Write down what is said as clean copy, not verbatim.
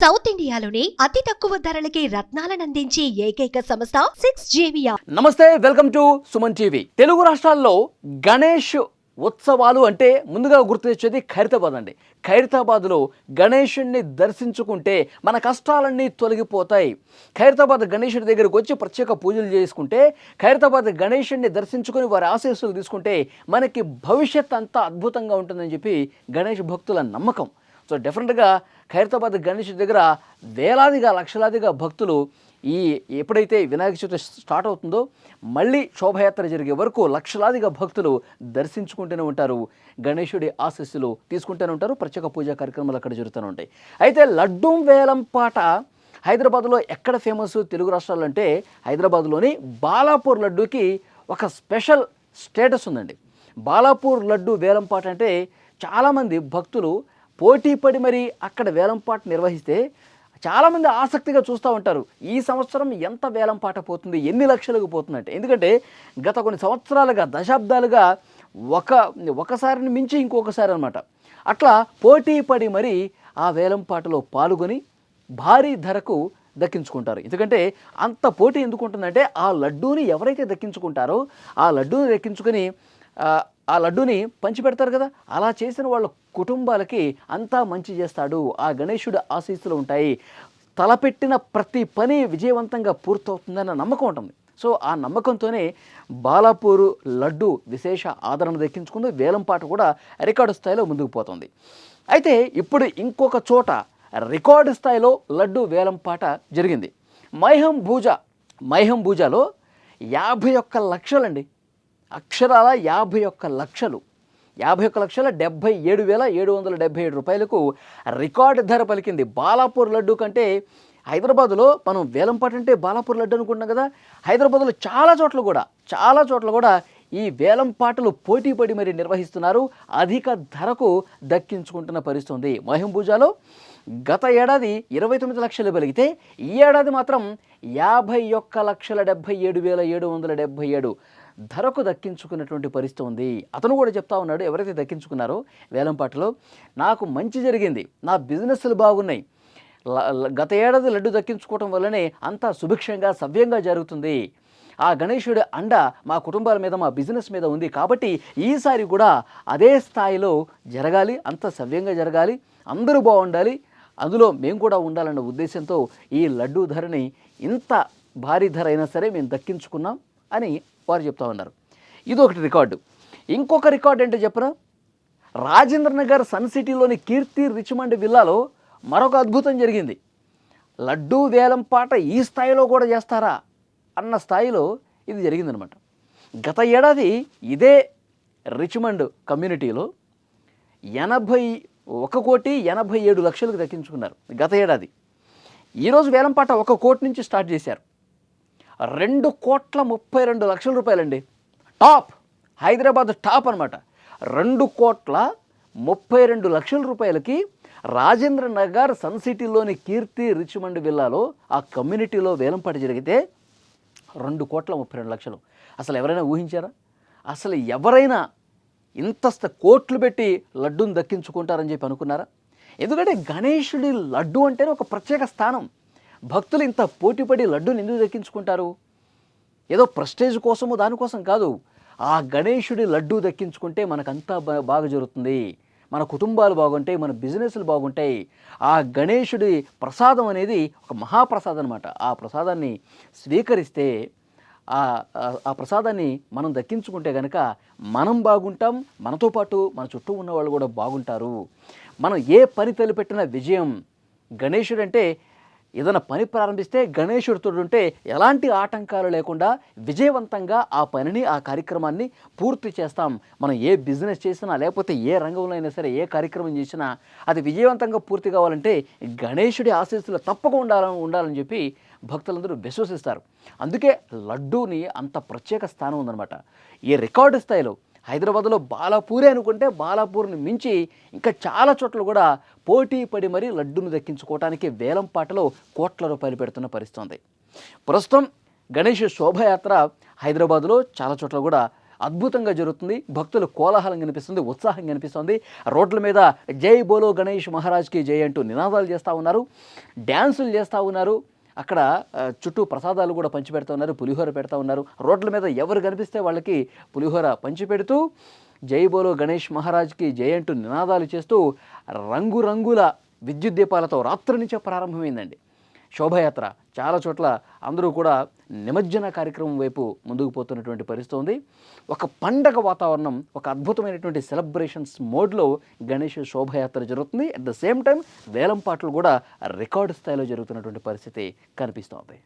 South ఇండియాలోని అతి తక్కువ ధరలకి రత్నాలనందించే ఏకైక సంస్థ 6JVR. నమస్తే, welcome to Suman TV. Telugu రాష్ట్రాల్లో గణేష్ ఉత్సవాలు అంటే ముందుగా గుర్తు తెచ్చేది ఖైరతాబాద్ అండి. ఖైరతాబాద్లో గణేషుడిని దర్శించుకుంటే మన కష్టాలన్నీ తొలగిపోతాయి. ఖైరతాబాద్ గణేషుడి దగ్గరకు వచ్చి ప్రత్యేక పూజలు చేసుకుంటే, ఖైరతాబాద్ గణేషుడిని దర్శించుకొని వారి ఆశీస్సులు తీసుకుంటే మనకి భవిష్యత్ అంతా అద్భుతంగా ఉంటుందని చెప్పి గణేష్ భక్తుల నమ్మకం. సో డెఫినెట్గా ఖైరతాబాద్ గణేష్ దగ్గర వేలాదిగా లక్షలాదిగా భక్తులు ఎప్పుడైతే వినాయక చవితి స్టార్ట్ అవుతుందో మళ్ళీ శోభయాత్ర జరిగే వరకు లక్షలాదిగా భక్తులు దర్శించుకుంటూనే ఉంటారు, గణేశుడి ఆశీస్సులు తీసుకుంటూనే ఉంటారు. ప్రత్యేక పూజా కార్యక్రమాలు అక్కడ జరుగుతూనే ఉంటాయి. అయితే లడ్డూ వేలం పాట హైదరాబాద్లో ఎక్కడ ఫేమస్ తెలుగు రాష్ట్రాల్లో అంటే హైదరాబాద్లోని బాలాపూర్ లడ్డూకి ఒక స్పెషల్ స్టేటస్ ఉందండి. బాలాపూర్ లడ్డు వేలం పాట అంటే చాలామంది భక్తులు పోటీ పడి మరి అక్కడ వేలంపాట నిర్వహిస్తే చాలామంది ఆసక్తిగా చూస్తూ ఉంటారు. ఈ సంవత్సరం ఎంత వేలంపాట పోతుంది, ఎన్ని లక్షలకు పోతుందంటే. ఎందుకంటే గత కొన్ని సంవత్సరాలుగా దశాబ్దాలుగా ఒకసారిని మించి ఇంకొకసారి అనమాట అట్లా పోటీ పడి మరి ఆ వేలంపాటలో పాల్గొని భారీ ధరకు దక్కించుకుంటారు. ఎందుకంటే అంత పోటీ ఎందుకు ఉంటుందంటే ఆ లడ్డూని ఎవరైతే దక్కించుకుంటారో ఆ లడ్డూని దక్కించుకొని ఆ లడ్డూని పంచిపెడతారు కదా, అలా చేసిన వాళ్ళ కుటుంబాలకి అంతా మంచి చేస్తాడు, ఆ గణేశుడి ఆశీస్సులు ఉంటాయి, తలపెట్టిన ప్రతి పని విజయవంతంగా పూర్తవుతుందన్న నమ్మకం ఉంటుంది. సో ఆ నమ్మకంతోనే బాలాపూరు లడ్డు విశేష ఆదరణ దక్కించుకుంది. వేలంపాట కూడా రికార్డు స్థాయిలో ముందుకు పోతుంది. అయితే ఇప్పుడు ఇంకొక చోట రికార్డు స్థాయిలో లడ్డు వేలంపాట జరిగింది. మైహం భూజాలో 51 లక్షలండి, అక్షరాల 51 లక్షలు, 51,77,777 రూపాయలకు రికార్డు ధర పలికింది. బాలాపూర్ లడ్డు కంటే హైదరాబాదులో మనం వేలంపాట అంటే బాలాపూర్ లడ్డు అనుకుంటున్నాం కదా, హైదరాబాద్లో చాలా చోట్ల కూడా ఈ వేలంపాటలు పోటీ పడి మరి నిర్వహిస్తున్నారు, అధిక ధరకు దక్కించుకుంటున్న పరిస్థితి ఉంది. మహింభూజాలో గత ఏడాది 29 లక్షలు పలికితే ఈ ఏడాది మాత్రం 51,77,777 ధరకు దక్కించుకున్నటువంటి పరిస్థితి ఉంది. అతను కూడా చెప్తా ఉన్నాడు, ఎవరైతే దక్కించుకున్నారో వేలంపాటలో నాకు మంచి జరిగింది, నా బిజినెస్లు బాగున్నాయి, గత ఏడాది లడ్డు దక్కించుకోవటం వల్లనే అంతా సుభిక్షంగా సవ్యంగా జరుగుతుంది, ఆ గణేశుడి అండ మా కుటుంబాల మీద మా బిజినెస్ మీద ఉంది, కాబట్టి ఈసారి కూడా అదే స్థాయిలో జరగాలి, అంత సవ్యంగా జరగాలి, అందరూ బాగుండాలి, అందులో మేము కూడా ఉండాలన్న ఉద్దేశంతో ఈ లడ్డూ ధరని ఇంత భారీ ధర అయినా సరే మేము దక్కించుకున్నాం అని వారు చెప్తా ఉన్నారు. ఇది ఒకటి రికార్డు. ఇంకొక రికార్డు ఏంటో చెప్పరా, రాజేంద్ర నగర్ సన్ సిటీలోని కీర్తి రిచ్మండ్ విల్లాలో మరొక అద్భుతం జరిగింది. లడ్డూ వేలంపాట ఈ స్థాయిలో కూడా చేస్తారా అన్న స్థాయిలో ఇది జరిగిందనమాట. గత ఏడాది ఇదే రిచ్మండ్ కమ్యూనిటీలో 81,87,00,000కు దక్కించుకున్నారు గత ఏడాది. ఈరోజు వేలంపాట 1 కోటి నుంచి స్టార్ట్ చేశారు. 2,32,00,000 రూపాయలండి. టాప్, హైదరాబాద్ టాప్ అనమాట. 2,32,00,000 రూపాయలకి రాజేంద్ర నగర్ సన్ సిటీలోని కీర్తి రిచ్మండ్ విల్లాలో ఆ కమ్యూనిటీలో వేలంపాట జరిగితే 2,32,00,000. అసలు ఎవరైనా ఊహించారా? అసలు ఎవరైనా ఇంత కోట్లు పెట్టి లడ్డూని దక్కించుకుంటారని చెప్పి అనుకున్నారా? ఎందుకంటే గణేశుడి లడ్డు అంటేనే ఒక ప్రత్యేక స్థానం. భక్తులు ఇంత పోటీపడి లడ్డూని ఎందుకు దక్కించుకుంటారు? ఏదో ప్రెస్టేజ్ కోసము దానికోసం కాదు. ఆ గణేశుడి లడ్డూ దక్కించుకుంటే మనకంతా బాగా జరుగుతుంది, మన కుటుంబాలు బాగుంటాయి, మన బిజినెస్లు బాగుంటాయి. ఆ గణేశుడి ప్రసాదం అనేది ఒక మహాప్రసాదం అనమాట. ఆ ప్రసాదాన్ని స్వీకరిస్తే ఆ ప్రసాదాన్ని మనం దక్కించుకుంటే కనుక మనం బాగుంటాం, మనతో పాటు మన చుట్టూ ఉన్న వాళ్ళు కూడా బాగుంటారు. మనం ఏ పని తలపెట్టిన విజయం. గణేశుడు అంటే ఏదైనా పని ప్రారంభిస్తే గణేశుడితో ఉంటే ఎలాంటి ఆటంకాలు లేకుండా విజయవంతంగా ఆ పనిని, ఆ కార్యక్రమాన్ని పూర్తి చేస్తాం. మనం ఏ బిజినెస్ చేసినా లేకపోతే ఏ రంగంలో అయినా సరే ఏ కార్యక్రమం చేసినా అది విజయవంతంగా పూర్తి కావాలంటే గణేశుడి ఆశీస్సులు తప్పకుండా ఉండాలని చెప్పి భక్తులందరూ విశ్వసిస్తారు. అందుకే లడ్డూని అంత ప్రత్యేక స్థానం ఉందన్నమాట. ఈ రికార్డు స్థాయిలో హైదరాబాద్లో బాలాపూరే అనుకుంటే బాలాపూర్ని మించి ఇంకా చాలా చోట్ల కూడా పోటీ పడి మరీ లడ్డూను దక్కించుకోవడానికి వేలంపాటలో కోట్ల రూపాయలు పెడుతున్న పరిస్థితి ఉంది. ప్రస్తుతం గణేష్ శోభయాత్ర హైదరాబాద్లో చాలా చోట్ల కూడా అద్భుతంగా జరుగుతుంది. భక్తుల కోలాహలం కనిపిస్తుంది, ఉత్సాహం కనిపిస్తుంది. రోడ్ల మీద జై బోలో గణేష్ మహారాజ్కి జై అంటూ నినాదాలు చేస్తూ ఉన్నారు, డ్యాన్సులు చేస్తూ ఉన్నారు. అక్కడ చుట్టూ ప్రసాదాలు కూడా పంచిపెడుతూ ఉన్నారు, పులిహోర పెడతా ఉన్నారు. రోడ్ల మీద ఎవరు కనిపిస్తే వాళ్ళకి పులిహోర పంచిపెడుతూ జై బోలో గణేష్ మహారాజ్కి జై అంటూ నినాదాలు చేస్తూ రంగురంగుల విద్యుత్ దీపాలతో రాత్రి నుంచే ప్రారంభమైందండి శోభయాత్ర. చాలా చోట్ల అందరూ కూడా నిమజ్జన కార్యక్రమం వైపు ముందుకు పోతున్నటువంటి పరిస్థితి ఉంది. ఒక పండగ వాతావరణం, ఒక అద్భుతమైనటువంటి సెలబ్రేషన్స్ మోడ్లో గణేష్ శోభయాత్ర జరుగుతుంది. అట్ ద సేమ్ టైం వేలం పాటలు కూడా రికార్డు స్థాయిలో జరుగుతున్నటువంటి పరిస్థితి కనిపిస్తోంది.